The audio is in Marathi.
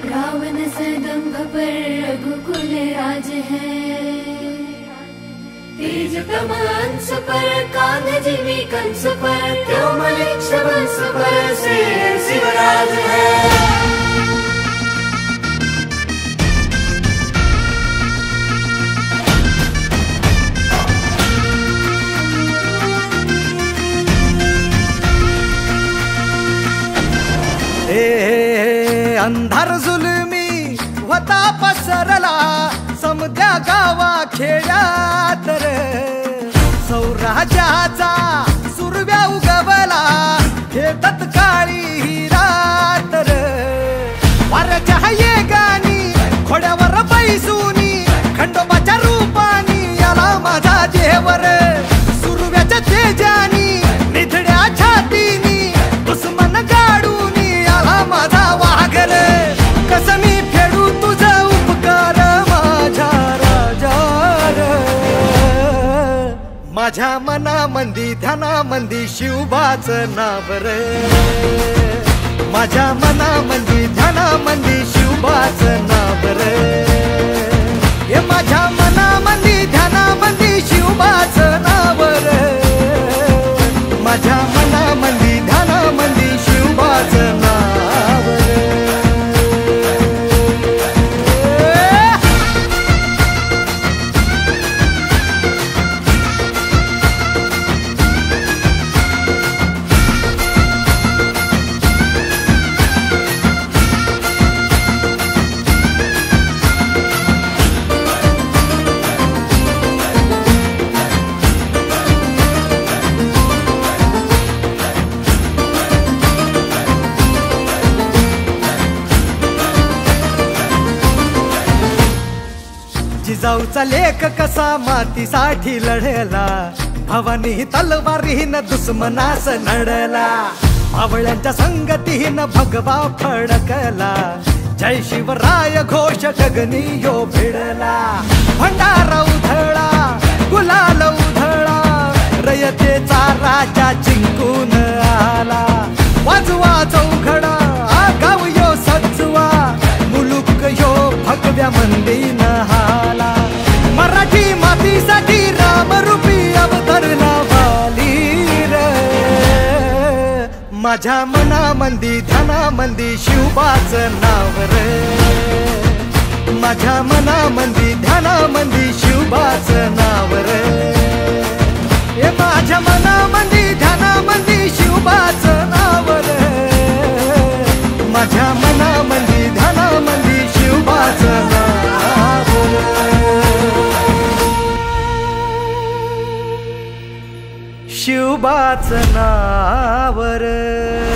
रावण सदंभ पर रघुकुल राज है। तेज तमंस पर कांध जीवी कंस पर त्योमलिक्ष वंश पर से शिवराज है। अंधार जुलमी होता पसरला समद्या गावा खेड्यात रे। सौराज्याचा सुरव्या उगवला हे तत्काळी ही रात रे। वाऱ्याच्या येगानी खोड्यावर बैसूनी खंडोबाच्या रूपानी याला माझा देवर। सुरव्याच्या तेजानी निधड्या छातीनी दुश्मन गाडूनी याला माझा वाघर। कसं मी फेडू तुझा उपकार माझ्या राजा रे। माझ्या मनामंदी ध्यानामंदी शिवबाचं नाव रे। माझ्या मनामंदी ध्यानामंदी शिवबाचं नाव रे। हे माझ्या मनामंदी ध्यानामंदी शिवबाचं नाव रे। माझ्या मनामंदी ध्यानामंदी शिवबाचं नाव रे। जिजाऊचा लेख कसा मातीसाठी लढला भवानी तलवारीन दुश्मनास नडला। मावळ्यांच्या संगतीन भगवा फडकला जय शिवराय घोष गगनी यो भिडला। भंडारा उधळा गुलाल उधळा रयतेचा राजा जिंकून आला। वाजवा चौघडा गाव यो सजवा मुलुक यो भगव्या मंदीन हाला। मराठी मातीसाठी रामरूपी अवतरला वाली रे। माझ्या मनामंदी ध्यानामंदी शिवबाचं नाव रे। माझ्या मनामंदी ध्यानामंदी शिवबाचं नाव रे। हे माझ्या मनामंदी ध्यानामंदी शिवबाचं नाव रे। माझ्या मनामंदी ध्यानामंदी शिवबाचं नाव रे। शिवबाचं नाव रे।